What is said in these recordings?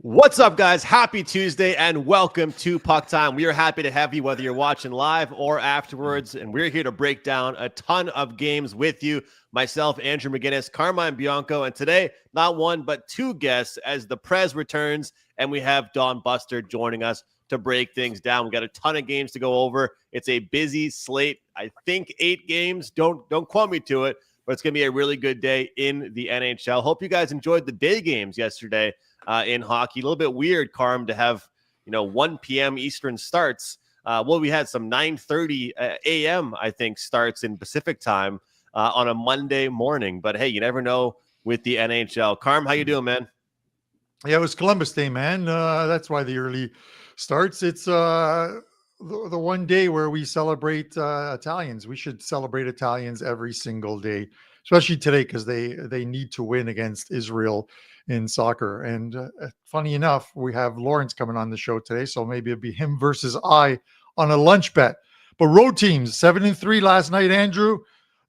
What's up, guys? Happy Tuesday and welcome to PuckTime. We are happy to have you whether you're watching live or afterwards, and we're here to break down a ton of games with you. Myself, Andrew McInnis, Carmine Bianco, and today, not one but two guests as the Prez returns, and we have Don Buster joining us to break things down. We got a ton of games to go over. It's a busy slate. I think 8 games. Don't quote me to it, but it's going to be a really good day in the NHL. Hope you guys enjoyed the day games yesterday. In hockey, a little bit weird, Carm, to have 1 p.m. Eastern starts. We had some 9:30 a.m. I think starts in Pacific time on a Monday morning. But hey, you never know with the NHL. Carm, how you doing, man? Yeah, it was Columbus Day, man. That's why the early starts. It's the one day where we celebrate Italians. We should celebrate Italians every single day, especially today because they need to win against Israel in soccer. And funny enough, we have Lawrence coming on the show today, so maybe it'll be him versus I on a lunch bet. But road teams 7-3 last night, Andrew.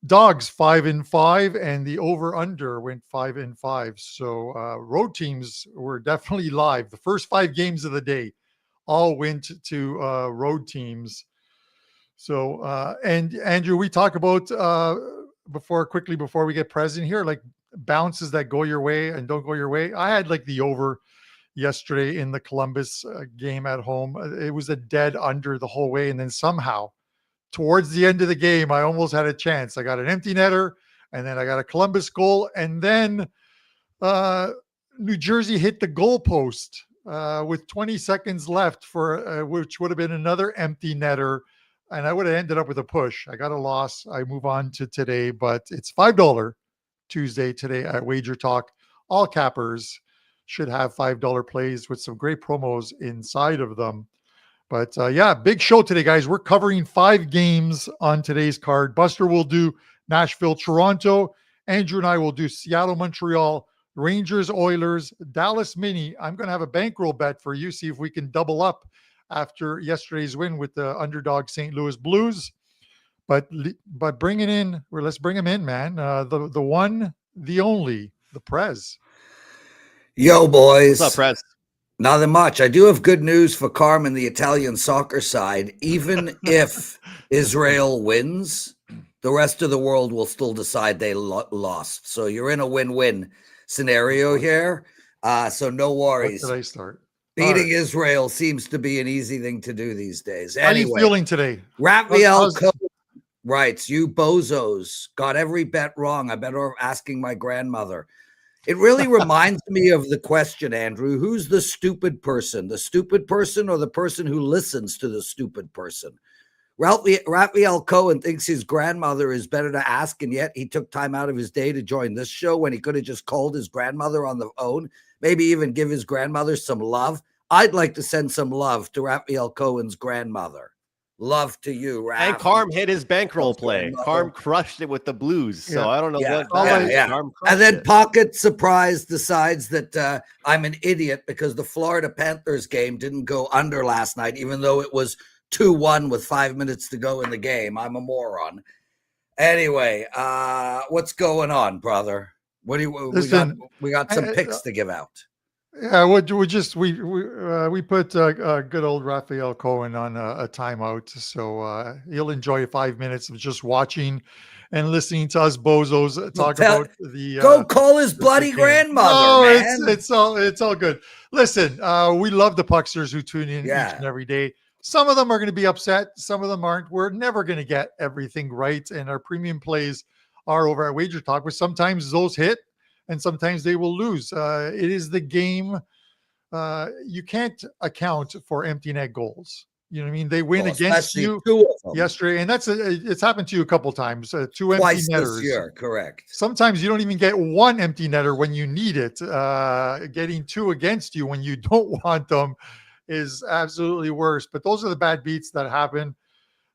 Dogs 5-5, and the over/under went 5-5. So road teams were definitely live. The first 5 games of the day all went to road teams. So and Andrew, we talk about before we get present here, like bounces that go your way and don't go your way. I had like the over yesterday in the Columbus game at home. It was a dead under the whole way, and then somehow towards the end of the game, I almost had a chance. I got an empty netter, and then I got a Columbus goal, and then New Jersey hit the goalpost with 20 seconds left for which would have been another empty netter, and I would have ended up with a push. I got a loss. I move on to today, but it's $5 Tuesday today at WagerTalk. All cappers should have $5 plays with some great promos inside of them. But yeah, big show today, guys. We're covering 5 games on today's card. Buster will do Nashville, Toronto. Andrew and I will do Seattle, Montreal, Rangers, Oilers, Dallas Mini. I'm going to have a bankroll bet for you. See if we can double up after yesterday's win with the underdog St. Louis Blues. But bring it in. Let's bring him in, man. The one, the only, the Prez. Yo, boys. What's up, Prez? Nothing much. I do have good news for Carm and the Italian soccer side. Even if Israel wins, the rest of the world will still decide they lost. So you're in a win-win scenario here. So no worries. What did I start? Beating Israel seems to be an easy thing to do these days. How are you feeling today? Raphael writes, you bozos got every bet wrong. I better asking my grandmother. It really reminds me of the question, Andrew, who's the stupid person or the person who listens to the stupid person? Raphael Cohen thinks his grandmother is better to ask, and yet he took time out of his day to join this show when he could have just called his grandmother on the phone, maybe even give his grandmother some love. I'd like to send some love to Raphael Cohen's grandmother. Love to you, Raph. And Carm hit his bankroll play. Carm crushed it with the Blues. So I don't know what. And then Pocket Surprise decides that I'm an idiot because the Florida Panthers game didn't go under last night, even though it was 2-1 with 5 minutes to go in the game. I'm a moron. Anyway, what's going on, brother? What do you? We got some picks to give out. Yeah, we put good old Raphael Cohen on a timeout, so he'll enjoy 5 minutes of just watching and listening to us bozos talk about the. Go call his bloody grandmother, man. It's all good. Listen, we love the Pucksters who tune in each and every day. Some of them are going to be upset. Some of them aren't. We're never going to get everything right, and our premium plays are over at WagerTalk, but sometimes those hit. And sometimes they will lose. It is the game. You can't account for empty net goals. You know what I mean? They win against you yesterday, and it's happened to you a couple times. 2 empty netters. This year, correct. Sometimes you don't even get 1 empty netter when you need it. Getting 2 against you when you don't want them is absolutely worse. But those are the bad beats that happen.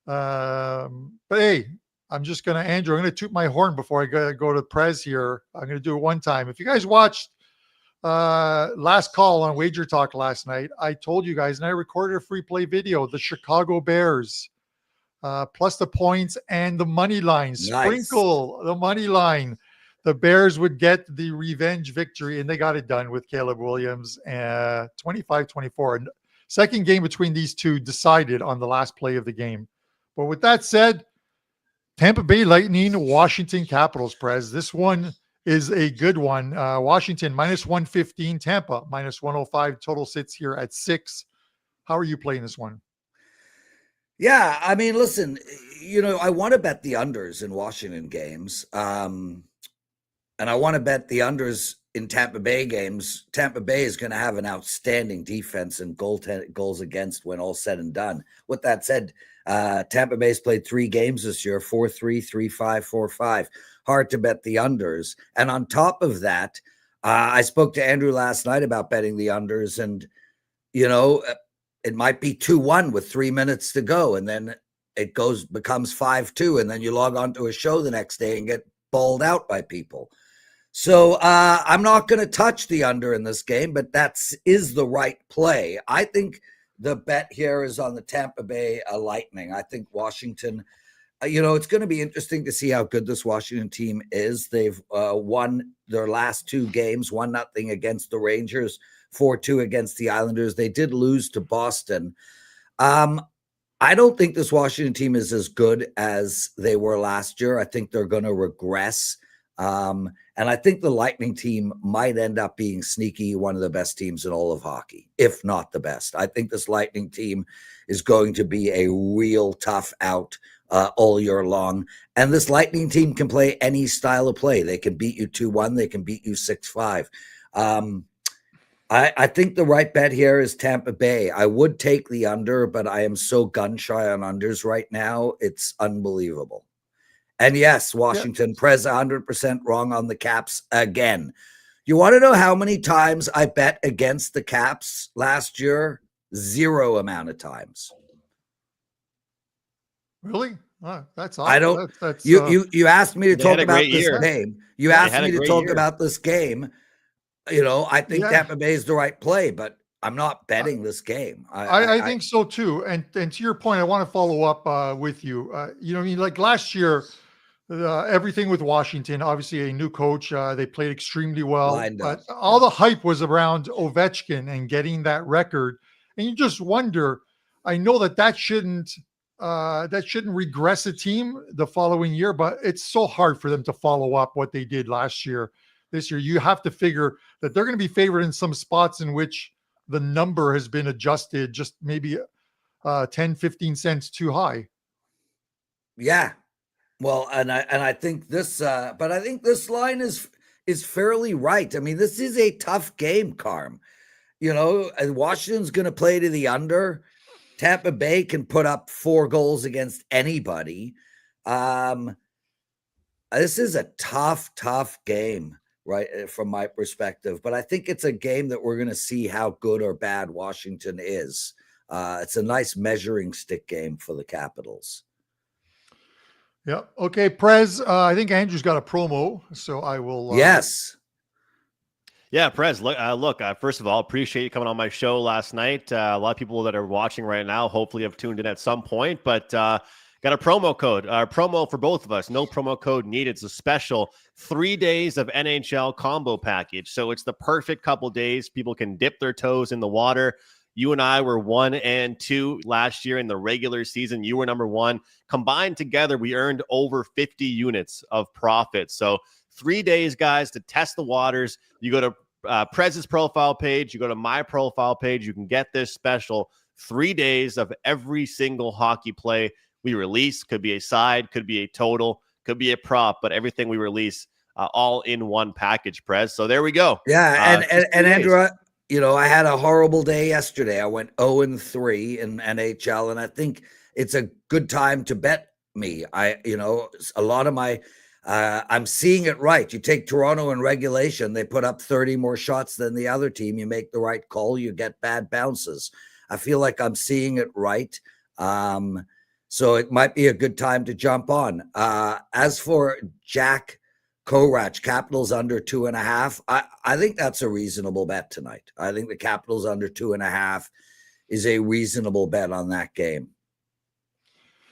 But hey. Andrew, I'm going to toot my horn before I go to Prez here. I'm going to do it one time. If you guys watched last call on WagerTalk last night, I told you guys, and I recorded a free play video, the Chicago Bears, plus the points and the money line. Sprinkle the money line. the Bears would get the revenge victory, and they got it done with Caleb Williams, 25-24. Second game between these two decided on the last play of the game. But with that said, Tampa Bay Lightning, Washington Capitals, Prez. This one is a good one. Washington -115, Tampa -105. Total sits here at 6. How are you playing this one? Yeah, I mean, listen, I want to bet the unders in Washington games. And I want to bet the unders in Tampa Bay games. Tampa Bay is going to have an outstanding defense and goals against when all said and done. With that said, Tampa Bay's played 3 games this year, 4-3, 3-5, 4-5. Hard to bet the unders. And on top of that, I spoke to Andrew last night about betting the unders, and, it might be 2-1 with 3 minutes to go, and then it becomes 5-2, and then you log on to a show the next day and get bawled out by people. So I'm not going to touch the under in this game, but is the right play. I think the bet here is on the Tampa Bay Lightning. I think Washington, it's going to be interesting to see how good this Washington team is. They've won their last 2 games, 1-0 against the Rangers, 4-2 against the Islanders. They did lose to Boston. I don't think this Washington team is as good as they were last year. I think they're going to regress. And I think the Lightning team might end up being sneaky, one of the best teams in all of hockey, if not the best. I think this Lightning team is going to be a real tough out all year long. And this Lightning team can play any style of play. They can beat you 2-1. They can beat you 6-5. I think the right bet here is Tampa Bay. I would take the under, but I am so gun shy on unders right now. It's unbelievable. And yes, Washington, Prez 100% wrong on the Caps again. You want to know how many times I bet against the Caps last year? 0 amount of times. Really? That's awesome. I don't. You asked me to talk about this game. You asked me to talk about this game. I think Tampa Bay is the right play, but I'm not betting this game. I think so too. And to your point, I want to follow up with you. Like last year, everything with Washington, obviously a new coach, they played extremely well, but all the hype was around Ovechkin and getting that record. And you just wonder, I know that shouldn't regress a team the following year, but it's so hard for them to follow up what they did last year. This year, you have to figure that they're going to be favored in some spots in which the number has been adjusted just maybe 10, 15 cents too high. Yeah. Well, and I think this, but I think this line is fairly right. I mean, this is a tough game, Carm. And Washington's going to play to the under. Tampa Bay can put up 4 goals against anybody. This is a tough game, right, from my perspective. But I think it's a game that we're going to see how good or bad Washington is. It's a nice measuring stick game for the Capitals. Yeah. Okay, Prez. I think Andrew's got a promo, so I will. Yes. Yeah, Prez. Look. First of all, appreciate you coming on my show last night. A lot of people that are watching right now hopefully have tuned in at some point, but got a promo code. Promo for both of us. No promo code needed. It's a special 3 days of NHL combo package. So it's the perfect couple days. People can dip their toes in the water. You and I were 1 and 2 last year in the regular season. You were number 1. Combined together, we earned over 50 units of profit. So 3 days, guys, to test the waters. You go to Prez's profile page. You go to my profile page. You can get this special 3 days of every single hockey play we release. Could be a side, could be a total, could be a prop, but everything we release all in one package, Prez. So there we go. Yeah, and Andrew, I had a horrible day yesterday. I went 0-3 in NHL, and I think it's a good time to bet me. A lot of my, I'm seeing it right. You take Toronto in regulation, they put up 30 more shots than the other team. You make the right call, you get bad bounces. I feel like I'm seeing it right. So it might be a good time to jump on. As for Jack Korach, Capitals under 2.5. I think that's a reasonable bet tonight. I think the Capitals under 2.5 is a reasonable bet on that game.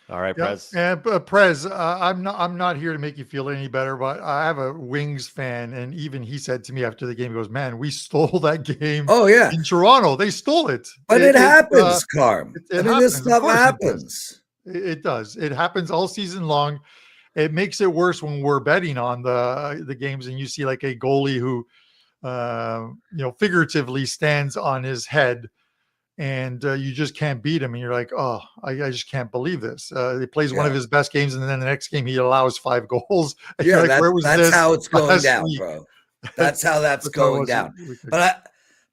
All right, Yeah, Prez. and Prez, I'm not here to make you feel any better, but I have a Wings fan, and even he said to me after the game, he goes, "Man, we stole that game Oh yeah, in Toronto. They stole it. but it happens, Carm. It I mean, this happens. Of stuff course, it does. happens. It does. It happens all season long. It makes it worse when we're betting on the games, and you see like a goalie who, figuratively stands on his head, and you just can't beat him. And you're like, oh, I just can't believe this. He plays one of Yeah, his best games, and then the next game he allows 5 goals. And you're yeah. like, where was That's this how it's going last down, week? bro. That's how that's That's how it going was a down. week ago.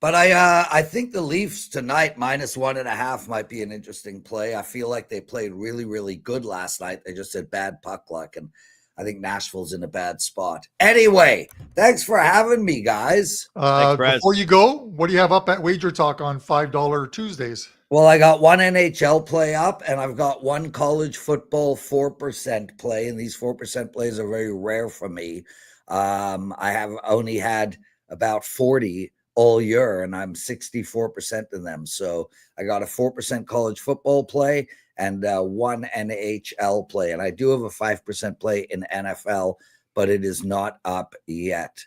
But I think the Leafs tonight -1.5 might be an interesting play. I feel like they played really, really good last night. They just had bad puck luck, and I think Nashville's in a bad spot. Anyway, thanks for having me, guys. Thanks, Prez. Before you go, what do you have up at WagerTalk on $5 Tuesdays? Well, I got one NHL play up, and I've got one college football 4% play, and these 4% plays are very rare for me. I have only had about 40 all year, and I'm 64% in them. So I got a 4% college football play and one NHL play. And I do have a 5% play in NFL, but it is not up yet.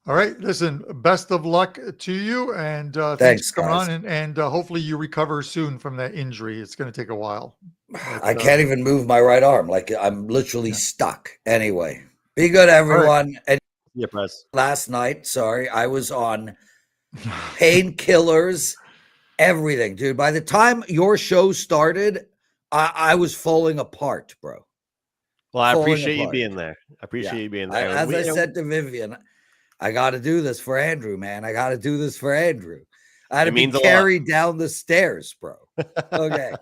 All right. Listen, best of luck to you. And thanks Thanks, for coming guys. on. And hopefully you recover soon from that injury. It's going to take a while. But, I can't even move my right arm. Like I'm literally stuck. Anyway, be good, everyone. And Yeah, Prez. last night, I was on painkillers, everything, dude. By the time your show started, I was falling apart, bro. Well, I Falling appreciate you apart. being there. I appreciate you being there. As I said to Vivian, I got to do this for Andrew, man. I got to do this for Andrew. I had to be carried down the stairs, bro. Okay.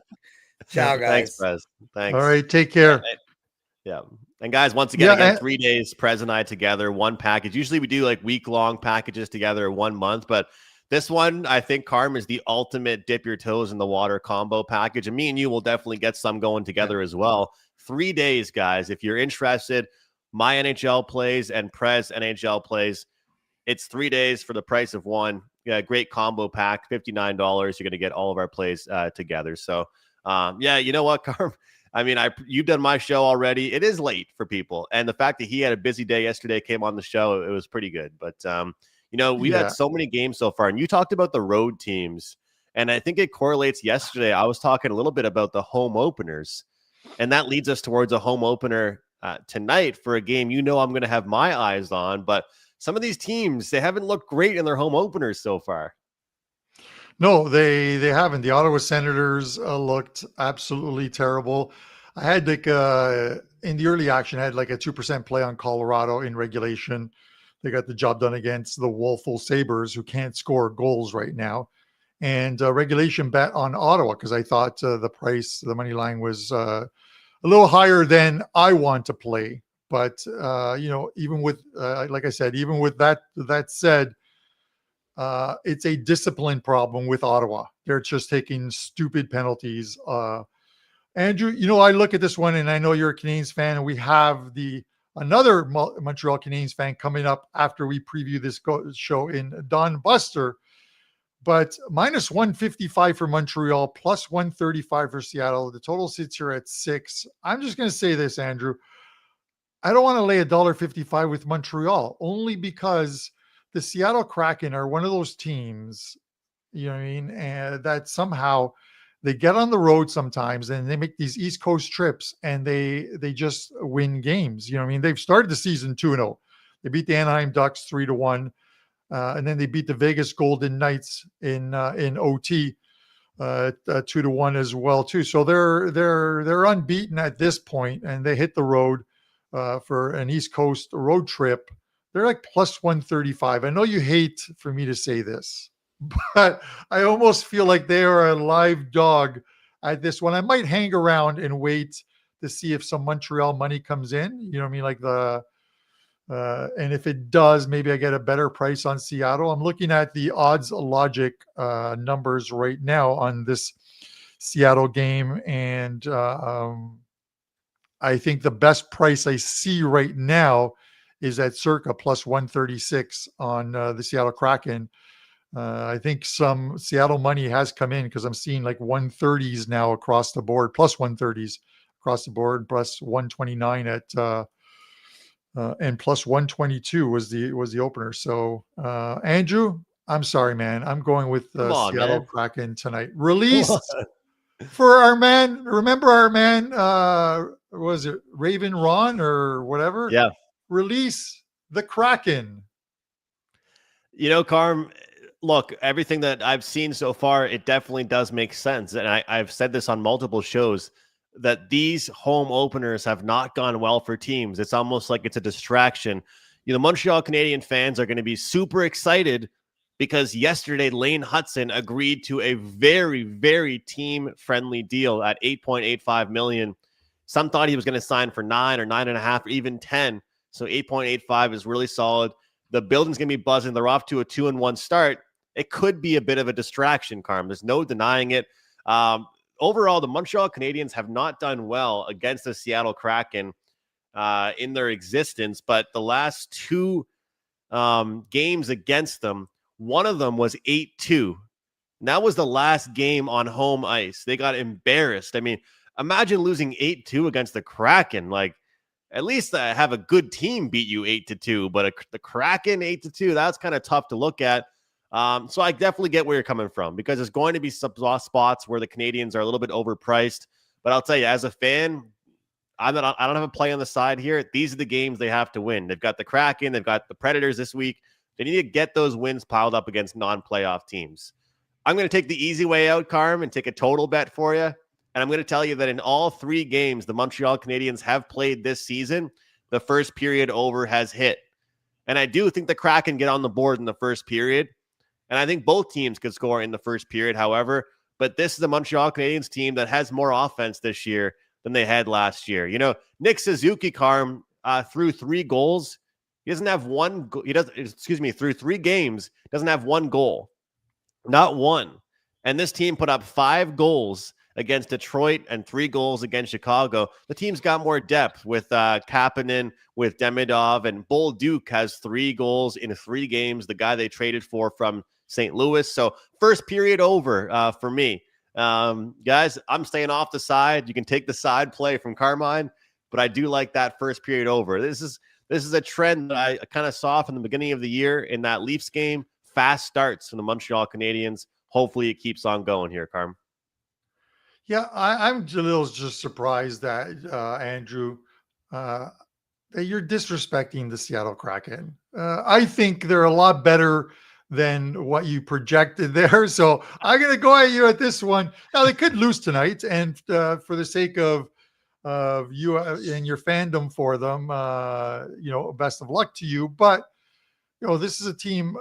Ciao, guys. Thanks, Prez. Thanks. all right. Take care. Yeah. And guys, once again, 3 days, Prez and I together, one package. Usually we do like week-long packages together 1 month, but this one, I think Carm is the ultimate dip your toes in the water combo package. And me and you will definitely get some going together as well. 3 days, guys. If you're interested, my NHL plays and Prez NHL plays. It's 3 days for the price of one. Yeah, great combo pack, $59. You're going to get all of our plays together. So, yeah, you know what, Carm? I mean, you've done my show already. It is late for people. And the fact that he had a busy day yesterday, came on the show, it was pretty good. But, we've had so many games so far. And you talked about the road teams. And I think it correlates yesterday. I was talking a little bit about the home openers. And that leads us towards a home opener tonight for a game I'm going to have my eyes on. But some of these teams, they haven't looked great in their home openers so far. No, they haven't. The Ottawa Senators looked absolutely terrible. I had like in the early action, I had like a 2% play on Colorado in regulation. They got the job done against the woeful Sabres, who can't score goals right now. And regulation bet on Ottawa because I thought the money line was a little higher than I want to play. But even with like I said, even with that said, it's a discipline problem with Ottawa. They're just taking stupid penalties. Andrew, I look at this one, and I know you're a Canadiens fan, and we have another Montreal Canadiens fan coming up after we preview this show in Don Buster. But -155 for Montreal, +135 for Seattle. The total sits here at 6. I'm just going to say this, Andrew. I don't want to lay $1.55 with Montreal, only because the Seattle Kraken are one of those teams, you know what I mean, and that somehow they get on the road sometimes and they make these East Coast trips and they just win games. You know what I mean? They've started the season 2-0. They beat the Anaheim Ducks 3-1. And then they beat the Vegas Golden Knights in OT 2-1 as well too. So they're unbeaten at this point, and they hit the road for an East Coast road trip. They're like +135. I know you hate for me to say this, but I almost feel like they are a live dog at this one. I might hang around and wait to see if some Montreal money comes in. You know what I mean? Like and if it does, maybe I get a better price on Seattle. I'm looking at the odds logic numbers right now on this Seattle game. And I think the best price I see right now is at circa +136 on the Seattle Kraken. I think some Seattle money has come in because I'm seeing like 130s now across the board, plus 130s across the board, plus 129 at and plus 122 was the opener. So Andrew, I'm sorry, man. I'm going with Come on, Seattle man. Kraken tonight. Come on. Released for our man. Remember our man? Was it Raven Ron or whatever? Yeah. Release the Kraken. Carm, look, everything that I've seen so far, it definitely does make sense. And I've said this on multiple shows that these home openers have not gone well for teams. It's almost like it's a distraction. The Montreal Canadiens fans are going to be super excited because yesterday Lane Hudson agreed to a very, very team-friendly deal at $8.85 million. Some thought he was going to sign for 9 or 9.5 or even 10. So 8.85 is really solid. The building's going to be buzzing. They're off to a 2-1 start. It could be a bit of a distraction, Carm. There's no denying it. Overall, the Montreal Canadiens have not done well against the Seattle Kraken in their existence, but the last two games against them, one of them was 8-2. And that was the last game on home ice. They got embarrassed. I mean, imagine losing 8-2 against the Kraken. Like, at least have a good team beat you 8-2, but the Kraken 8-2, that's kind of tough to look at. So I definitely get where you're coming from because there's going to be some spots where the Canadiens are a little bit overpriced. But I'll tell you, as a fan, I don't have a play on the side here. These are the games they have to win. They've got the Kraken, they've got the Predators this week. They need to get those wins piled up against non-playoff teams. I'm going to take the easy way out, Carm, and take a total bet for you. And I'm going to tell you that in all 3 games the Montreal Canadiens have played this season, the first period over has hit. And I do think the Kraken get on the board in the first period. And I think both teams could score in the first period, however. But this is the Montreal Canadiens team that has more offense this year than they had last year. Nick Suzuki, Carm, through 3 goals, he doesn't have one. Through 3 games, doesn't have 1 goal. Not one. And this team put up 5 goals against Detroit and 3 goals against Chicago. The team's got more depth with Kapanen, with Demidov, and Bull Duke has 3 goals in 3 games, the guy they traded for from St. Louis. So first period over for me. Guys, I'm staying off the side. You can take the side play from Carmine, but I do like that first period over. This is a trend that I kind of saw from the beginning of the year in that Leafs game. Fast starts from the Montreal Canadiens. Hopefully it keeps on going here, Carm. Yeah, I'm a little just surprised that, Andrew, that you're disrespecting the Seattle Kraken. I think they're a lot better than what you projected there. So I'm going to go at you at this one. Now, they could lose tonight. And for the sake of you and your fandom for them, best of luck to you. But, this is a team.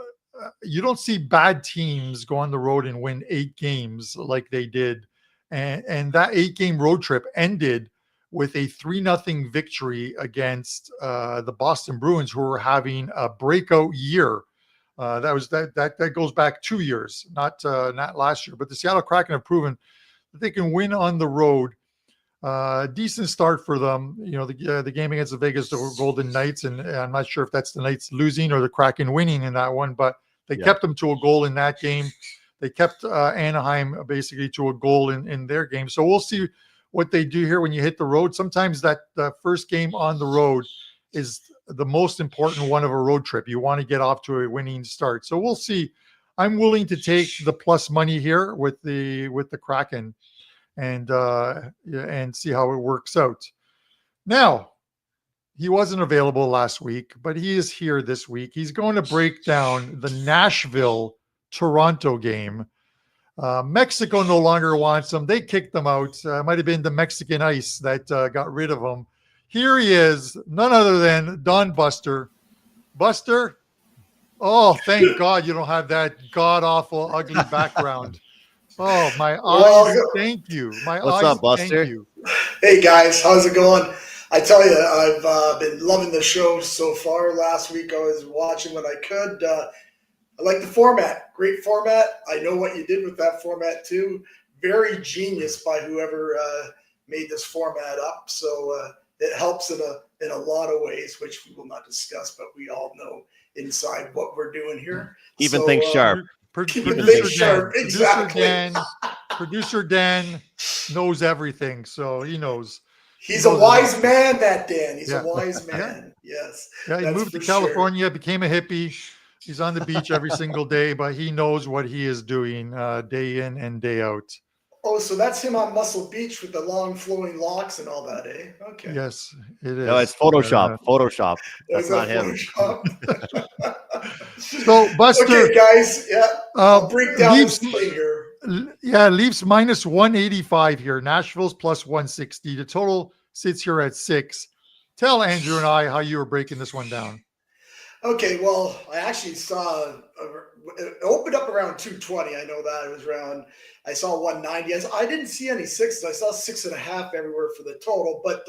You don't see bad teams go on the road and win 8 games like they did. And that 8-game road trip ended with a 3-0 victory against the Boston Bruins, who were having a breakout year. That goes back 2 years, not last year. But the Seattle Kraken have proven that they can win on the road. Decent start for them. The game against the Vegas Golden Knights, and I'm not sure if that's the Knights losing or the Kraken winning in that one, but they kept them to a goal in that game. They kept Anaheim basically to a goal in their game. So we'll see what they do here when you hit the road. Sometimes that first game on the road is the most important one of a road trip. You want to get off to a winning start. So we'll see. I'm willing to take the plus money here with the Kraken and see how it works out. Now, he wasn't available last week, but he is here this week. He's going to break down the Nashville-Toronto game. Mexico no longer wants him. They kicked them out. Might have been the Mexican ice that got rid of him. Here he is, none other than Don Buster. Buster, oh, thank God you don't have that god-awful, ugly background. Oh, my eyes, thank you. What's up, Buster? Thank you. Hey, guys, how's it going? I tell you, I've been loving the show so far. Last week I was watching when I could. I like the format. Great format. I know what you did with that format, too. Very genius by whoever made this format up. So it helps in a lot of ways, which we will not discuss, but we all know inside what we're doing here. Even think sharp. Keep it things sharp. Producer Exactly. Producer Dan knows everything, so he knows. He's He a knows wise about man, that Dan. He's Yeah. a wise Yeah. man. Yes. Yeah, he That's moved to for sure. California, became a hippie. He's on the beach every single day, but he knows what he is doing day in and day out. Oh, so that's him on Muscle Beach with the long flowing locks and all that, eh? Okay. Yes, it is. No, it's Photoshop. Photoshop. That's Is not that him. Photoshop? So, Buster, Okay, guys. Yeah. I'll break down this Leafs, play here. Leafs minus 185 here. Nashville's plus 160. The total sits here at 6. Tell Andrew and I how you were breaking this one down. Okay, well, I actually saw it opened up around 220. I know that it was around. I saw 190. I didn't see any sixes. I saw 6.5 everywhere for the total. But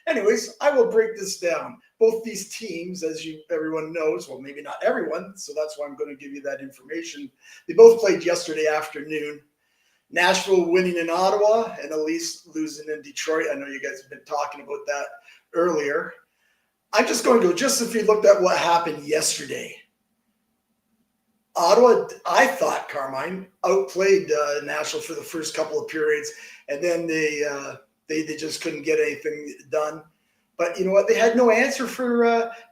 anyways, I will break this down. Both these teams, as everyone knows, well, maybe not everyone, so that's why I'm going to give you that information. They both played yesterday afternoon. Nashville winning in Ottawa and the Leafs losing in Detroit. I know you guys have been talking about that earlier. I'm just going to go, just if you looked at what happened yesterday. Ottawa, I thought, Carmine, outplayed Nashville for the first couple of periods, and then they just couldn't get anything done. But you know what? They had no answer for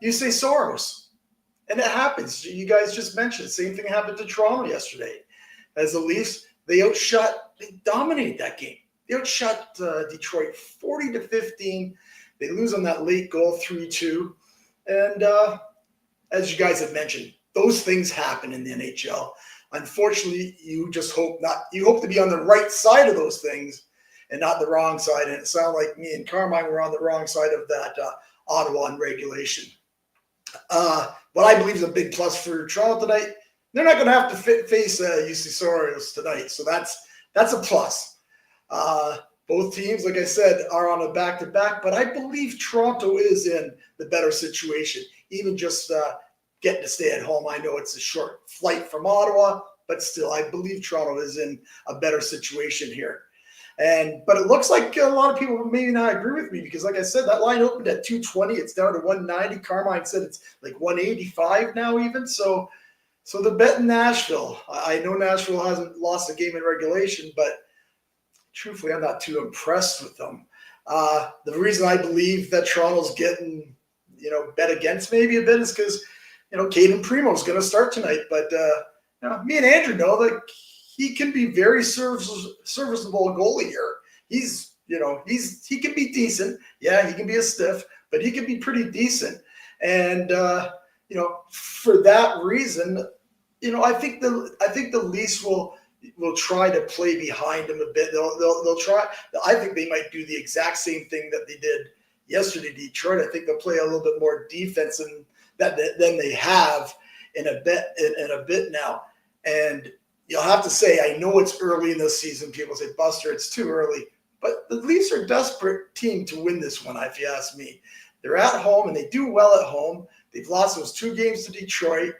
Jussi Soros. And it happens. You guys just mentioned the same thing happened to Toronto yesterday. As the Leafs, they dominated that game. They outshot Detroit 40-15. They lose on that late goal, 3-2. And as you guys have mentioned, those things happen in the NHL. Unfortunately, you hope to be on the right side of those things and not the wrong side. And it sounded like me and Carmine were on the wrong side of that Ottawa in regulation. What I believe is a big plus for Toronto tonight, they're not going to have to face Jussi Soros tonight. So that's a plus. Both teams, like I said, are on a back-to-back, but I believe Toronto is in the better situation, even just getting to stay at home. I know it's a short flight from Ottawa, but still, I believe Toronto is in a better situation here. But it looks like a lot of people maybe not agree with me because, like I said, that line opened at 220. It's down to 190. Carmine said it's like 185 now even. So the bet in Nashville. I know Nashville hasn't lost a game in regulation, but truthfully, I'm not too impressed with them. The reason I believe that Toronto's getting, bet against maybe a bit is because, Caden Primo's going to start tonight. But, me and Andrew know that he can be very serviceable goalie here. He can be decent. Yeah, he can be a stiff, but he can be pretty decent. And, for that reason, I think the Leafs will try to play behind him a bit. They'll try. I think they might do the exact same thing that they did yesterday, Detroit. I think they'll play a little bit more defense than they have in a bit now. And you'll have to say, I know it's early in the season. People say, Buster, it's too early. But the Leafs are a desperate team to win this one, if you ask me. They're at home, and they do well at home. They've lost those 2 games to Detroit.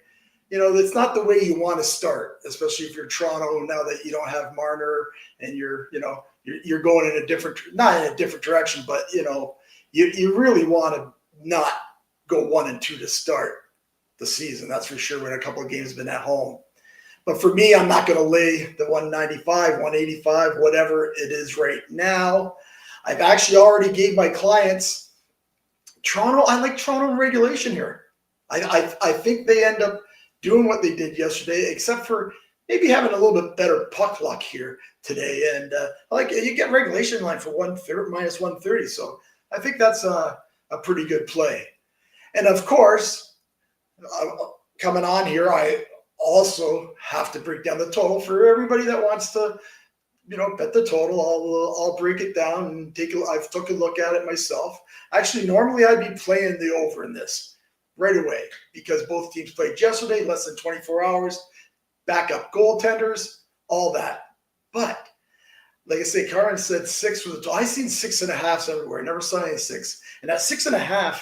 It's not the way you want to start, especially if you're Toronto now that you don't have Marner and you're going in not in a different direction, but you really want to not go 1-2 to start the season. That's for sure when a couple of games have been at home. But for me, I'm not going to lay the 195, 185, whatever it is right now. I've actually already gave my clients Toronto. I like Toronto in regulation here. I think they end up doing what they did yesterday, except for maybe having a little bit better puck luck here today. And you get regulation line for minus 130. So I think that's a pretty good play. And of course, coming on here, I also have to break down the total for everybody that wants to, bet the total. I'll break it down and I've took a look at it myself. Actually, normally I'd be playing the over in this right away because both teams played yesterday, less than 24 hours, backup goaltenders, all that. But like I say, Carmen said 6 for the total. I seen 6.5 everywhere. I never saw any 6. And at 6.5,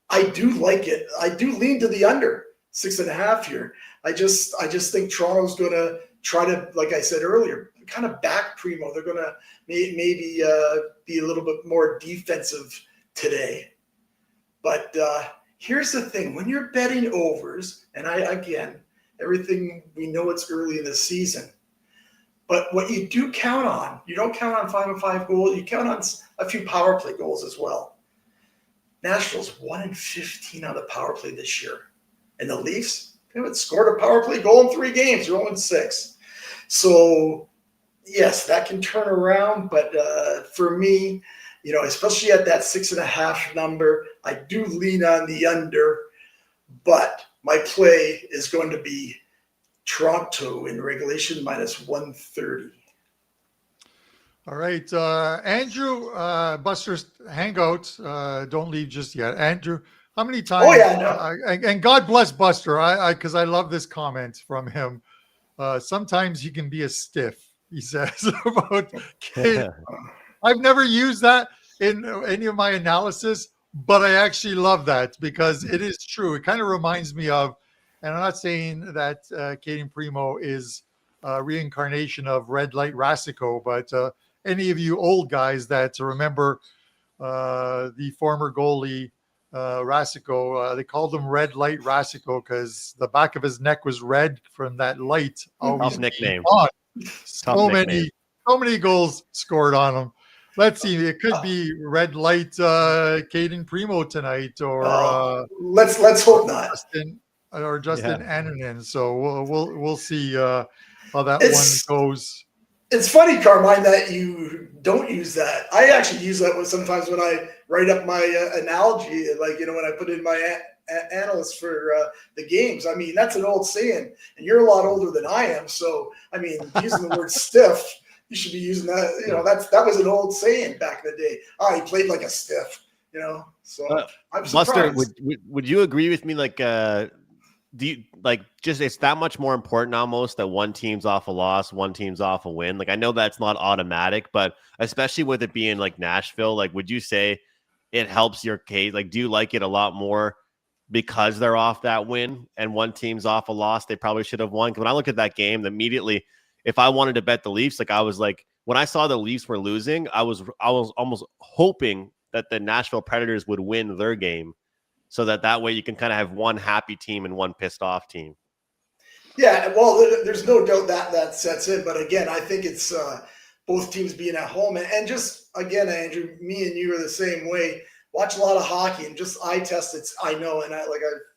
I do like it. I do lean to the under 6.5 here. I just think Toronto's going to try to, like I said earlier, kind of back Primo. They're going to maybe be a little bit more defensive today. But here's the thing. When you're betting overs, and everything. We know it's early in the season. But what you do count on, you don't count on 5-on-5 goals. You count on a few power play goals as well. Nashville's 1-15 on the power play this year. And the Leafs, they haven't scored a power play goal in 3 games. They're 0-6. So, yes, that can turn around. But for me, especially at that 6.5 number, I do lean on the under. But my play is going to be Toronto in regulation -130. All right, Andrew, Buster's Hangout. Don't leave just yet, Andrew. How many times? Oh yeah, no. And God bless Buster. Because I love this comment from him. Sometimes he can be a stiff. He says about kids. I've never used that in any of my analysis, but I actually love that because it is true. It kind of reminds me of, and I'm not saying that Kaden Primo is a reincarnation of Red Light Rasico, but any of you old guys that remember the former goalie Rasico, they called him Red Light Rasico because the back of his neck was red from that light. Tough nickname. So many goals scored on him. Let's see. It could be Red Light Kaden Primo tonight, or let's hope not. Justin Annunen. So we'll see how that one goes. It's funny, Carmine, that you don't use that. I actually use that sometimes when I write up my analogy, like when I put in my analysts for the games. I mean, that's an old saying, and you're a lot older than I am. So I mean, using the word stiff, you should be using that. That was an old saying back in the day. He played like a stiff. So I'm surprised. Buster, would you agree with me? Like, do you it's that much more important almost that one team's off a loss, one team's off a win? Like, I know that's not automatic, but especially with it being like Nashville, like, would you say it helps your case? Like, do you like it a lot more because they're off that win and one team's off a loss they probably should have won? Because when I look at that game, immediately, if I wanted to bet the Leafs, like, I was like, when I saw the Leafs were losing, I was almost hoping that the Nashville Predators would win their game, so that way you can kind of have one happy team and one pissed off team. Yeah, well, there's no doubt that sets in. But again, I think it's both teams being at home. And just, again, Andrew, me and you are the same way. Watch a lot of hockey and just eye test it. I know, and I've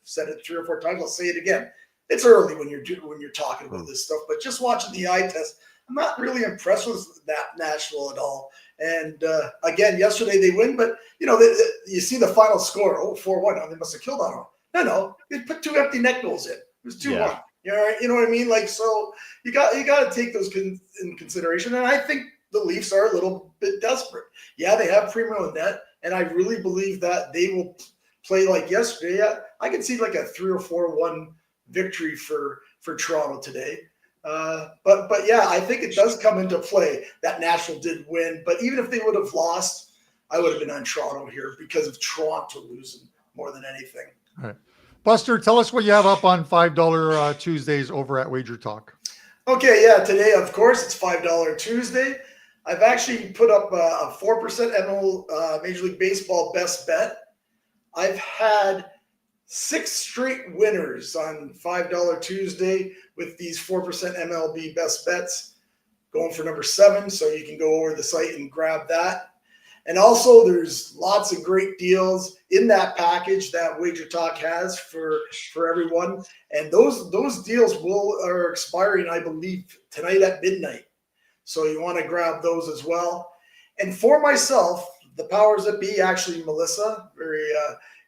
said it 3 or 4 times. I'll say it again. It's early when you're talking about this stuff. But just watching the eye test, I'm not really impressed with that Nashville at all. And again, yesterday they win, but you see the final score, 4-1. They must have killed on them. No, they put 2 empty net goals in. It was 2-1. Yeah. You know what I mean? Like, so you got to take those in consideration. And I think the Leafs are a little bit desperate. Yeah, they have Primo in net, and I really believe that they will play like yesterday. Yeah, I can see like a 3 or 4-1 victory for Toronto today. But yeah, I think it does come into play that Nashville did win. But even if they would have lost, I would have been on Toronto here because of Toronto losing more than anything. All right. Buster, tell us what you have up on $5 Tuesdays over at WagerTalk. Okay, yeah, today, of course, it's $5 Tuesday. I've actually put up a 4% ML Major League Baseball best bet. I've had 6 straight winners on $5 Tuesday with these 4% MLB best bets, going for number 7. So you can go over the site and grab that. And also there's lots of great deals in that package that WagerTalk has for everyone. And those deals are expiring, I believe, tonight at midnight. So you want to grab those as well. And for myself, the powers that be, actually Melissa, very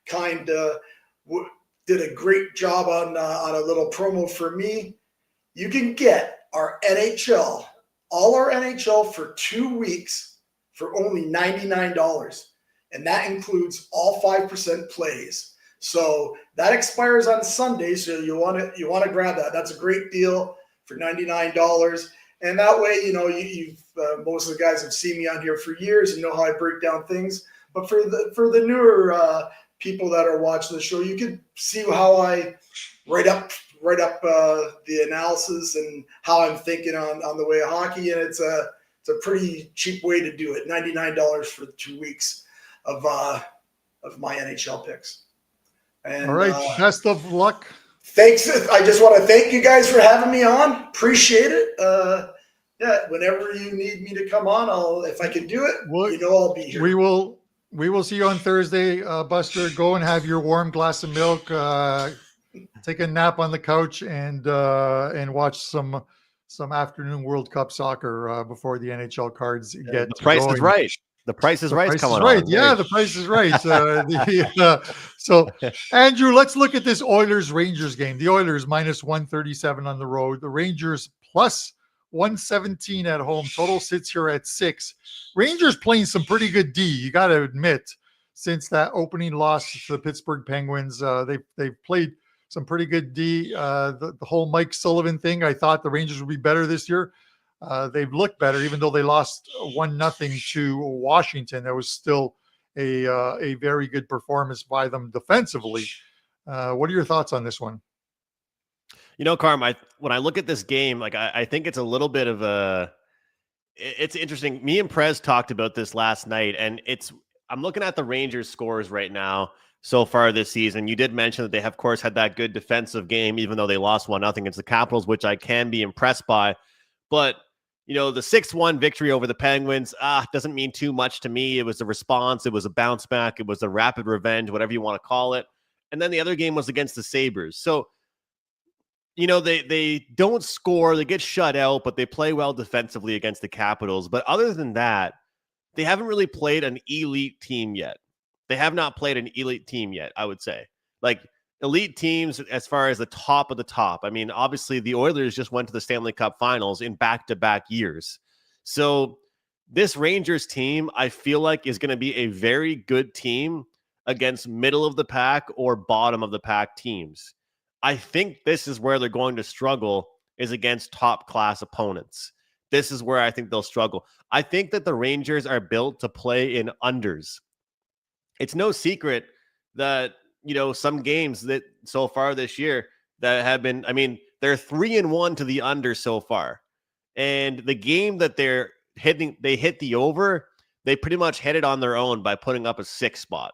kind, did a great job on a little promo for me. You can get our NHL, all our NHL for 2 weeks for only $99. And that includes all 5% plays. So that expires on Sunday. So you want to grab that. That's a great deal for $99. And that way, you've most of the guys have seen me on here for years and know how I break down things. But for the newer people that are watching the show, you can see how I write up the analysis and how I'm thinking on the way of hockey. And it's a pretty cheap way to do it. $99 for 2 weeks of my NHL picks. And, all right. Best of luck Thanks. I just want to thank you guys for having me on. Appreciate it. Whenever you need me to come on, if I can do it, I'll be here. We will see you on Thursday, Buster. Go and have your warm glass of milk. Take a nap on the couch and watch some afternoon World Cup soccer before the NHL cards get the price going. is right. The Price is Right coming on. Yeah, the Price is Right. So, Andrew, let's look at this Oilers-Rangers game. The Oilers minus 137 on the road. The Rangers plus 117 at home. Total sits here at 6. Rangers playing some pretty good D, you got to admit, since that opening loss to the Pittsburgh Penguins. They've played some pretty good D. The whole Mike Sullivan thing, I thought the Rangers would be better this year. They've looked better, even though they lost 1-0 to Washington. There was still a very good performance by them defensively. What are your thoughts on this one? Carm, when I look at this game, I think it's a little bit of it's interesting. Me and Prez talked about this last night, and I'm looking at the Rangers scores right now so far this season. You did mention that they have, of course, had that good defensive game, even though they lost 1-0 against the Capitals, which I can be impressed by. But the 6-1 victory over the Penguins doesn't mean too much to me. It was a response. It was a bounce back. It was a rapid revenge, whatever you want to call it. And then the other game was against the Sabres. So, they don't score. They get shut out, but they play well defensively against the Capitals. But other than that, they haven't really played an elite team yet. They have not played an elite team yet, I would say. Elite teams as far as the top of the top. I mean, obviously the Oilers just went to the Stanley Cup Finals in back-to-back years. So this Rangers team, I feel like, is going to be a very good team against middle of the pack or bottom of the pack teams. I think this is where they're going to struggle, is against top-class opponents. This is where I think they'll struggle. I think that the Rangers are built to play in unders. It's no secret that some games that so far this year that have been, they're 3-1 to the under so far. And the game that they hit the over, they pretty much hit it on their own by putting up a 6 spot.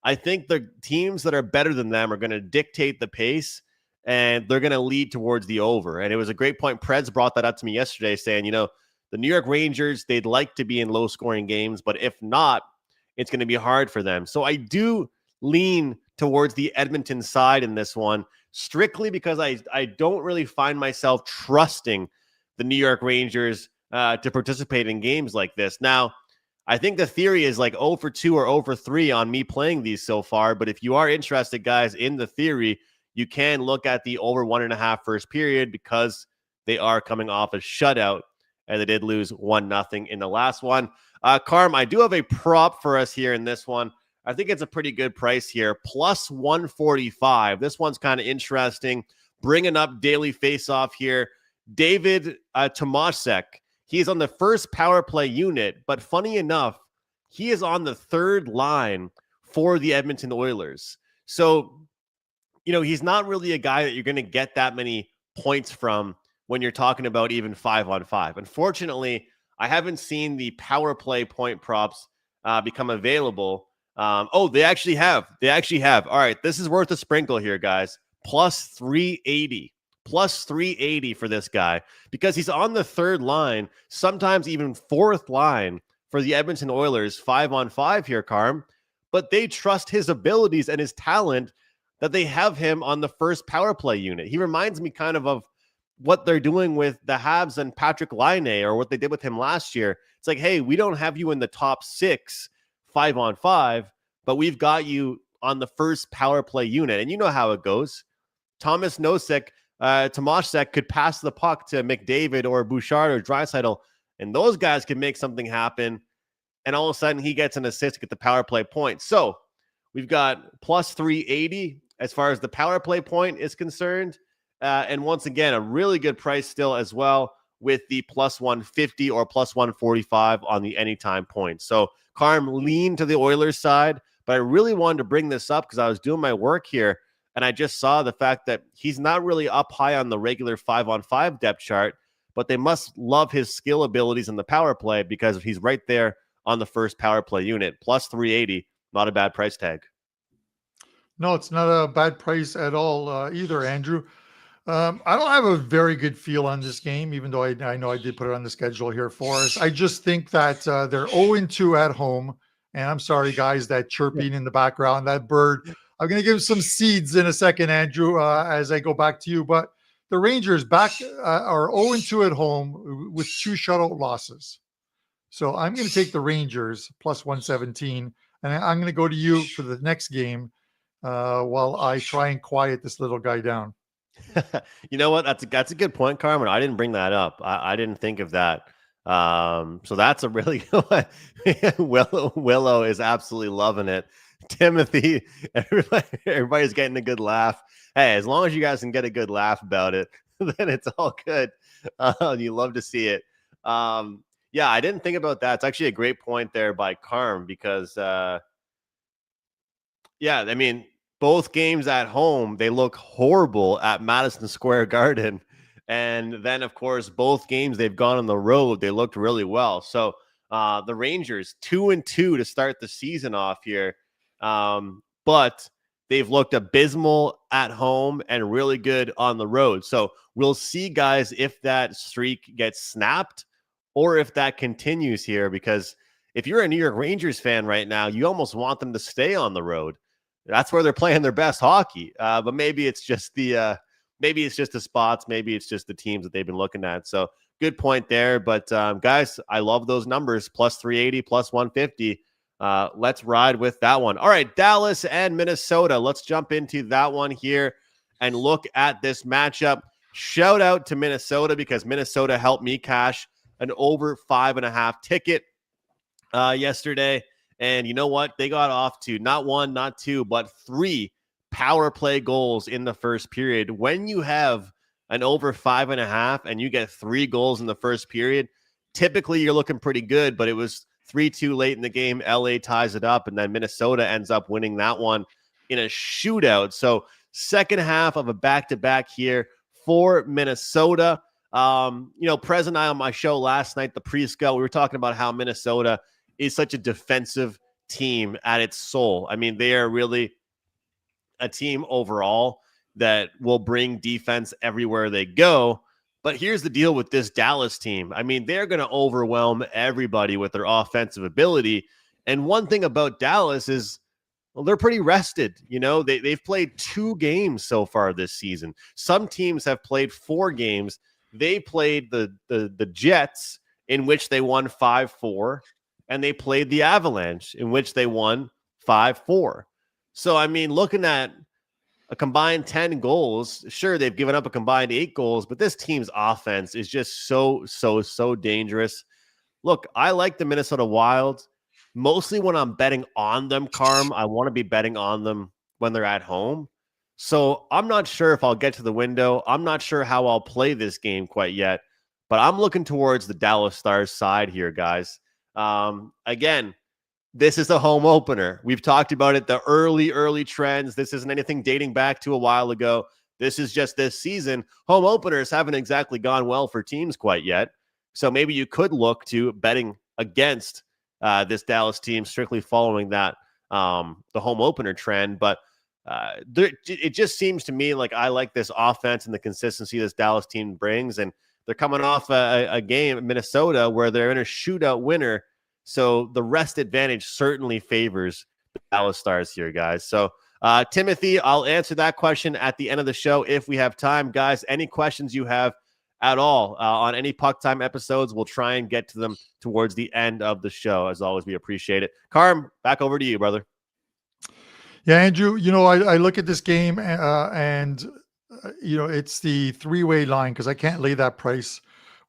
I think the teams that are better than them are going to dictate the pace, and they're going to lead towards the over. And it was a great point. Prez brought that up to me yesterday, saying, the New York Rangers, they'd like to be in low scoring games, but if not, it's going to be hard for them. So I do lean towards the Edmonton side in this one, strictly because I don't really find myself trusting the New York Rangers to participate in games like this. Now, I think the theory is 0 for 2 or 0 for 3 on me playing these so far, but if you are interested, guys, in the theory, you can look at the over 1.5 first period because they are coming off a shutout, and they did lose 1-0 in the last one. Carm, I do have a prop for us here in this one. I think it's a pretty good price here, plus 145. This one's kind of interesting. Bringing up daily faceoff here. David Tomasek, he's on the first power play unit, but funny enough, he is on the third line for the Edmonton Oilers. So, he's not really a guy that you're going to get that many points from when you're talking about even 5-on-5. Unfortunately, I haven't seen the power play point props become available. They actually have. All right, this is worth a sprinkle here, guys. Plus 380 for this guy because he's on the third line, sometimes even fourth line for the Edmonton Oilers, 5-on-5 here, Carm. But they trust his abilities and his talent that they have him on the first power play unit. He reminds me kind of what they're doing with the Habs and Patrick Laine, or what they did with him last year. It's like, hey, we don't have you in the top 6 5-on-5, but we've got you on the first power play unit. And you know how it goes. Tomasek could pass the puck to McDavid or Bouchard or Draisaitl, and those guys can make something happen. And all of a sudden, he gets an assist to get the power play point. So we've got plus 380 as far as the power play point is concerned. And once again, a really good price still as well with the plus 150 or plus 145 on the anytime point. So Carm leaned to the Oilers side, but I really wanted to bring this up because I was doing my work here and I just saw the fact that he's not really up high on the regular 5-on-5 depth chart, but they must love his skill abilities in the power play because he's right there on the first power play unit. Plus 380, not a bad price tag. No, it's not a bad price at all either, Andrew. I don't have a very good feel on this game, even though I know I did put it on the schedule here for us. I just think that they're 0-2 at home. And I'm sorry, guys, that chirping in the background, that bird. I'm going to give some seeds in a second, Andrew, as I go back to you. But the Rangers are 0-2 at home with 2 shutout losses. So I'm going to take the Rangers plus 117. And I'm going to go to you for the next game while I try and quiet this little guy down. You know what? That's a good point, Carmen. I didn't bring that up. I didn't think of that. So that's a really good one. Willow is absolutely loving it. Timothy, everybody's getting a good laugh. Hey, as long as you guys can get a good laugh about it, then it's all good. You love to see it. Yeah, I didn't think about that. It's actually a great point there by Carm because, yeah, I mean, both games at home, they look horrible at Madison Square Garden. And then, of course, both games they've gone on the road, they looked really well. So the Rangers 2-2 to start the season off here. But they've looked abysmal at home and really good on the road. So we'll see, guys, if that streak gets snapped or if that continues here, because if you're a New York Rangers fan right now, you almost want them to stay on the road. That's where they're playing their best hockey. But maybe it's just the spots. Maybe it's just the teams that they've been looking at. So good point there. But guys, I love those numbers. Plus 380, plus 150. Let's ride with that one. All right, Dallas and Minnesota. Let's jump into that one here and look at this matchup. Shout out to Minnesota because Minnesota helped me cash an over 5.5 ticket yesterday. And you know what? They got off to not 1, not 2, but 3 power play goals in the first period. When you have an over 5.5 and you get 3 goals in the first period, typically you're looking pretty good, but it was 3-2 late in the game. LA ties it up, and then Minnesota ends up winning that one in a shootout. So second half of a back-to-back here for Minnesota. Prez and I on my show last night, the pre-scout, we were talking about how Minnesota is such a defensive team at its soul. I mean, they are really a team overall that will bring defense everywhere they go. But here's the deal with this Dallas team. I mean, they're going to overwhelm everybody with their offensive ability. And one thing about Dallas is, well, they're pretty rested. You know, they've played 2 games so far this season. Some teams have played 4 games. They played the Jets, in which they won 5-4. And they played the Avalanche, in which they won 5-4. So, I mean, looking at a combined 10 goals, sure, they've given up a combined 8 goals, but this team's offense is just so dangerous. Look, I like the Minnesota Wild. Mostly when I'm betting on them, Carm, I want to be betting on them when they're at home. So I'm not sure if I'll get to the window. I'm not sure how I'll play this game quite yet, but I'm looking towards the Dallas Stars side here, guys. Again, this is a home opener. We've talked about it, the early trends. This isn't anything dating back to a while ago. This is just this season. Home openers haven't exactly gone well for teams quite yet. So maybe you could look to betting against this Dallas team, strictly following that, the home opener trend. But it just seems to me like I like this offense and the consistency this Dallas team brings. And they're coming off a game in Minnesota where they're in a shootout winner. So the rest advantage certainly favors the Dallas Stars here, guys. So, Timothy, I'll answer that question at the end of the show if we have time. Guys, any questions you have at all on any PuckTime episodes, we'll try and get to them towards the end of the show. As always, we appreciate it. Carm, back over to you, brother. Yeah, Andrew, I look at this game and it's the 3-way line because I can't lay that price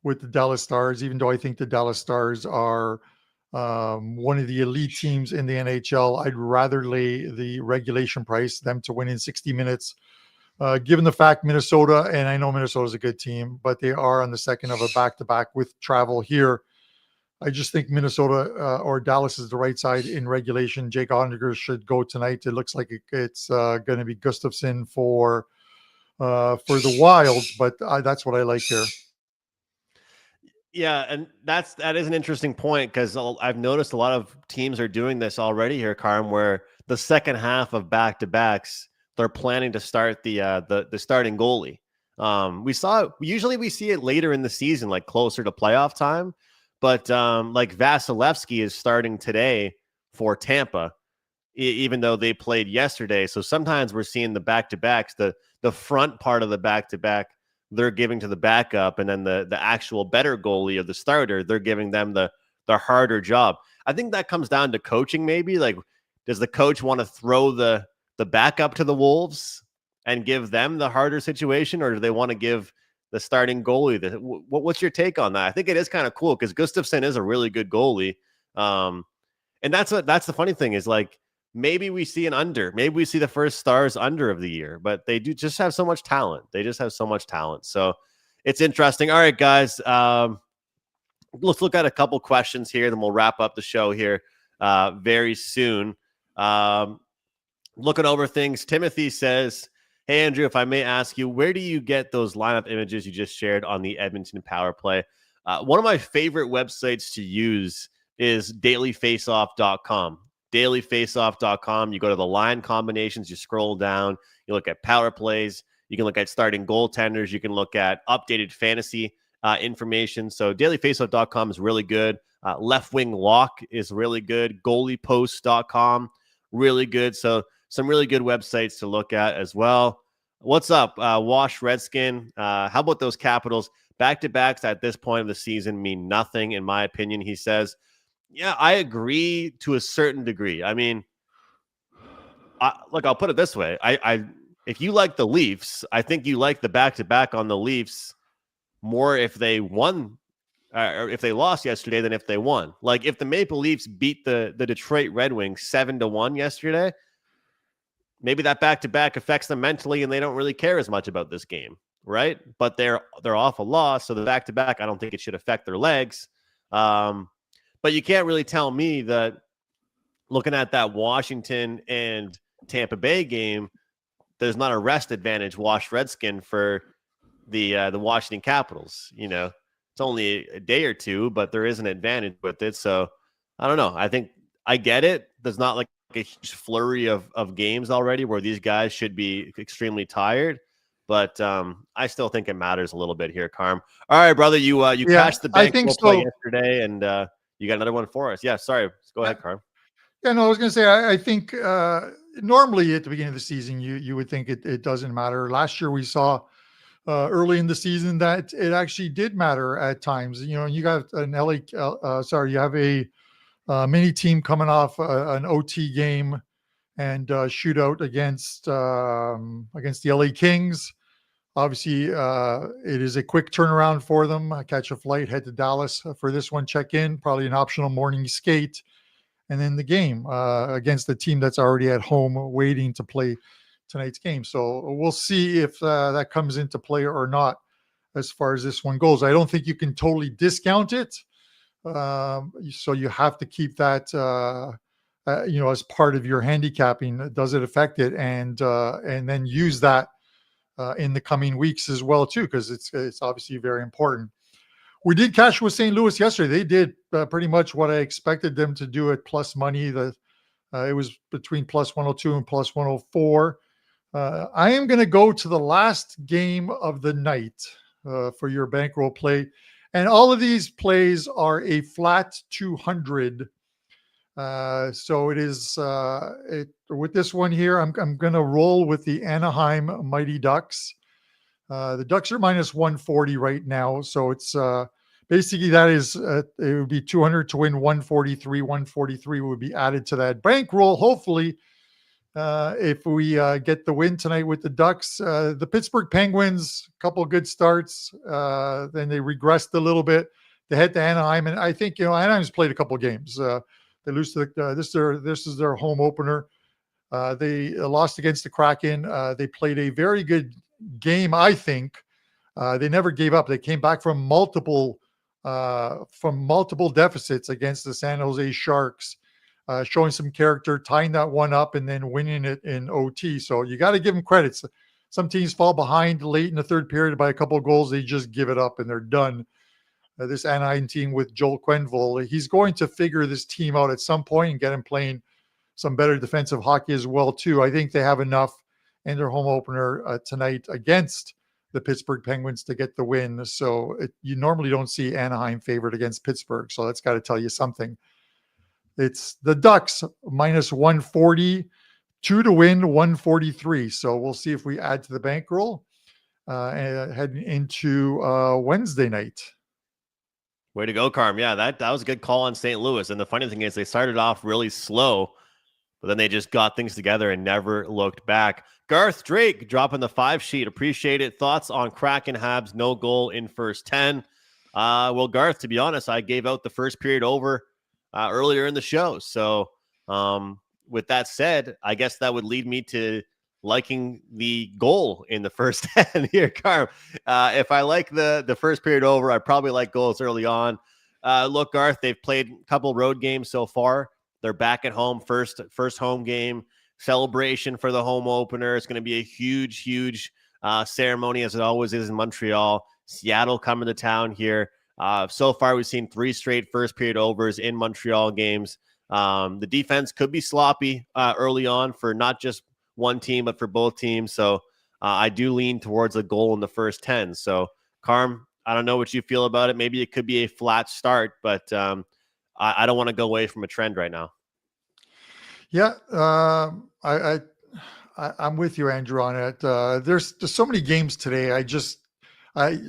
with the Dallas Stars, even though I think the Dallas Stars are one of the elite teams in the NHL. I'd rather lay the regulation price, them to win in 60 minutes, given the fact Minnesota, and I know Minnesota's a good team, but they are on the second of a back-to-back with travel here. I just think Minnesota or Dallas is the right side in regulation. Jake Oettinger should go tonight. It looks like it's going to be Gustafsson for the Wild, but that's what I like here. Yeah, and that is an interesting point because I've noticed a lot of teams are doing this already here, Carm, where the second half of back-to-backs, they're planning to start the starting goalie. Usually we see it later in the season, like closer to playoff time, but like Vasilevsky is starting today for Tampa, even though they played yesterday. So sometimes we're seeing the back-to-backs, the front part of the back-to-back they're giving to the backup, and then the actual better goalie or the starter, they're giving them the harder job. I think that comes down to coaching, maybe. Like, does the coach want to throw the backup to the Wolves and give them the harder situation, or do they want to give the starting goalie what's your take on that? I think it is kind of cool because Gustafsson is a really good goalie. And that's the funny thing is, like, maybe we see maybe we see the first Stars under of the year, but they do just have so much talent. They just have so much talent. So it's interesting. All right, guys, let's look at a couple questions here, then we'll wrap up the show here very soon. Looking over things, Timothy says, hey, Andrew, if I may ask you, where do you get those lineup images you just shared on the Edmonton power play? One of my favorite websites to use is dailyfaceoff.com. dailyfaceoff.com. You go to the line combinations, you scroll down, you look at power plays, you can look at starting goaltenders, you can look at updated fantasy information. So dailyfaceoff.com is really good. Left wing lock is really good. Goaliepost.com, really good. So some really good websites to look at as well. What's up, Wash Redskin? How about those Capitals? Back-to-backs at this point of the season mean nothing, in my opinion, he says. Yeah, I agree to a certain degree. I mean, look, I'll put it this way. If you like the Leafs, I think you like the back-to-back on the Leafs more if they won or if they lost yesterday than if they won. Like, if the Maple Leafs beat the Detroit Red Wings 7-1 yesterday, maybe that back-to-back affects them mentally and they don't really care as much about this game, right? But they're off a loss, so the back-to-back, I don't think it should affect their legs. But you can't really tell me that looking at that Washington and Tampa Bay game, there's not a rest advantage, Wash Redskin, for the Washington Capitals. You know, it's only a day or two, but there is an advantage with it. So I don't know. I think I get it. There's not like a huge flurry of games already where these guys should be extremely tired. But I still think it matters a little bit here, Carm. All right, brother, you cashed the bankroll play yesterday, and you got another one for us. Yeah, sorry. Go ahead, Carm. Yeah, no, I was going to say, I think normally at the beginning of the season, you would think it doesn't matter. Last year we saw early in the season that it actually did matter at times. You know, you got an you have a mini team coming off an OT game and shootout against the LA Kings. Obviously, it is a quick turnaround for them. Catch a flight, head to Dallas for this one, check in, probably an optional morning skate, and then the game against the team that's already at home waiting to play tonight's game. So we'll see if that comes into play or not as far as this one goes. I don't think you can totally discount it. So you have to keep that, as part of your handicapping. Does it affect it? And then use that in the coming weeks as well, too, because it's obviously very important. We did cash with St. Louis yesterday. They did pretty much what I expected them to do at plus money. It was between plus 102 and plus 104. I am going to go to the last game of the night for your bankroll play. And all of these plays are a flat 200. So it is with this one here, I'm going to roll with the Anaheim Mighty Ducks. The Ducks are minus 140 right now. So it's basically that is it would be 200 to win 143. 143 would be added to that bankroll. Hopefully, if we get the win tonight with the Ducks, the Pittsburgh Penguins, a couple of good starts. Then they regressed a little bit. They head to Anaheim, and I think Anaheim's played a couple of games. They lose to this is their home opener. They lost against the Kraken. They played a very good game, I think. They never gave up. They came back from multiple deficits against the San Jose Sharks, showing some character, tying that one up, and then winning it in OT. So you got to give them credit. Some teams fall behind late in the third period by a couple of goals. They just give it up and they're done. this Anaheim team with Joel Quenneville. He's going to figure this team out at some point and get him playing some better defensive hockey as well, too. I think they have enough in their home opener tonight against the Pittsburgh Penguins to get the win. So you normally don't see Anaheim favored against Pittsburgh. So that's got to tell you something. It's the Ducks minus 140, 2 to win, 143. So we'll see if we add to the bankroll and heading into Wednesday night. Way to go, Carm. Yeah, that was a good call on St. Louis. And the funny thing is they started off really slow, but then they just got things together and never looked back. Garth Drake dropping the 5 sheet. Appreciate it. Thoughts on Kraken Habs, no goal in first 10. Well, Garth, to be honest, I gave out the first period over earlier in the show. So with that said, I guess that would lead me to liking the goal in the first 10 here, Carm. If I like the first period over, I probably like goals early on. Look, Garth, they've played a couple road games so far. They're back at home, first home game, celebration for the home opener. It's going to be a huge ceremony, as it always is in Montreal. Seattle coming to town here. So far, we've seen 3 straight first period overs in Montreal games. The defense could be sloppy early on for not just one team, but for both teams. So I do lean towards a goal in the first 10. So, Carm, I don't know what you feel about it. Maybe it could be a flat start, but I don't want to go away from a trend right now. Yeah, I'm with you, Andrew, on it. There's so many games today.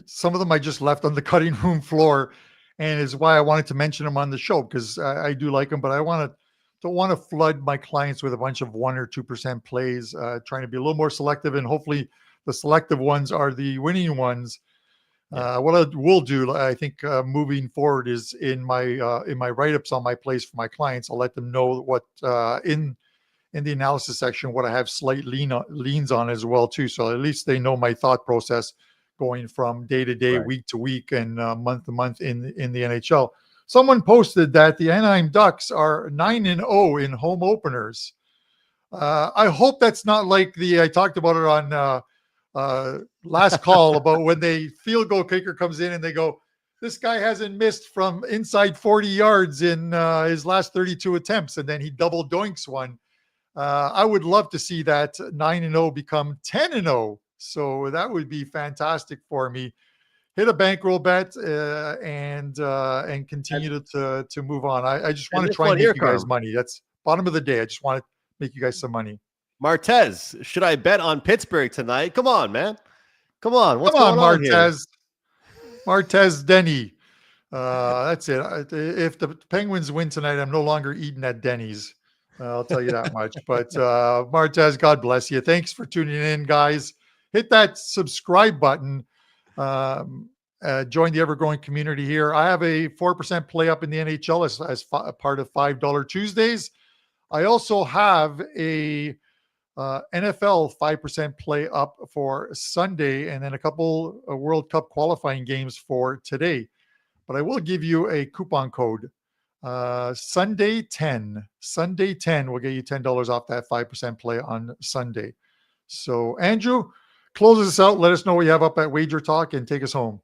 Some of them I just left on the cutting room floor, and is why I wanted to mention them on the show, because I do like them, but I don't want to flood my clients with a bunch of 1 or 2% plays. Trying to be a little more selective, and hopefully the selective ones are the winning ones. What I will do, I think, moving forward is in my write-ups on my plays for my clients, I'll let them know what in the analysis section what I have slight leans on as well too. So at least they know my thought process going from day to day, week to week, and month to month in the NHL. Someone posted that the Anaheim Ducks are 9-0 in home openers. I hope that's not like I talked about it on last call about when the field goal kicker comes in and they go, this guy hasn't missed from inside 40 yards in his last 32 attempts, and then he double doinks one. I would love to see that 9-0 become 10-0. So that would be fantastic for me. Hit a bankroll bet and continue to move on. I just want to try and make you guys money. That's bottom of the day. I just want to make you guys some money. Martez, should I bet on Pittsburgh tonight? Come on, man. Come on. What's going on, Martez? Martez Denny. That's it. If the Penguins win tonight, I'm no longer eating at Denny's. I'll tell you that much. But Martez, God bless you. Thanks for tuning in, guys. Hit that subscribe button. Join the ever-growing community here. I have a 4% play up in the NHL as part of $5 Tuesdays. I also have a NFL 5% play up for Sunday, and then a couple World Cup qualifying games for today. But I will give you a coupon code. Sunday 10 will get you $10 off that 5% play on Sunday. So Andrew, close us out. Let us know what you have up at WagerTalk and take us home.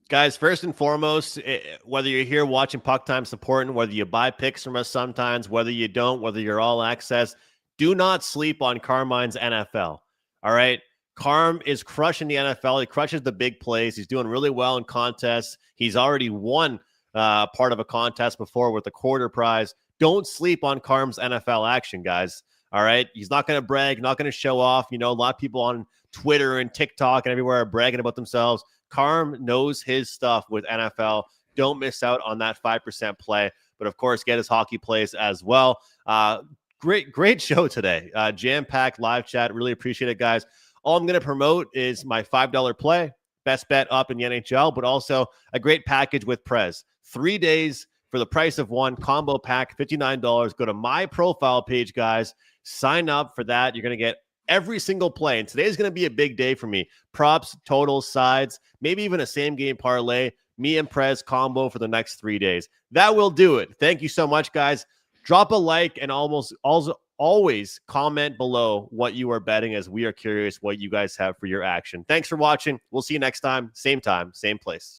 Guys, first and foremost, whether you're here watching PuckTime, it's important. Whether you buy picks from us sometimes, whether you don't, whether you're all access, do not sleep on Carmine's NFL. All right? Carm is crushing the NFL. He crushes the big plays. He's doing really well in contests. He's already won part of a contest before with the quarter prize. Don't sleep on Carm's NFL action, guys. All right? He's not going to brag, not going to show off. You know, a lot of people on Twitter and TikTok and everywhere are bragging about themselves. Carm knows his stuff with NFL. Don't miss out on that 5% play. But, of course, get his hockey plays as well. Great show today. Jam-packed live chat. Really appreciate it, guys. All I'm going to promote is my $5 play, best bet up in the NHL, but also a great package with Prez. 3 days for the price of one, combo pack, $59. Go to my profile page, guys. Sign up for that. You're going to get every single play. And today's going to be a big day for me. Props, totals, sides, maybe even a same game parlay. Me and Prez combo for the next 3 days. That will do it. Thank you so much, guys. Drop a like and always comment below what you are betting, as we are curious what you guys have for your action. Thanks for watching. We'll see you next time, same place.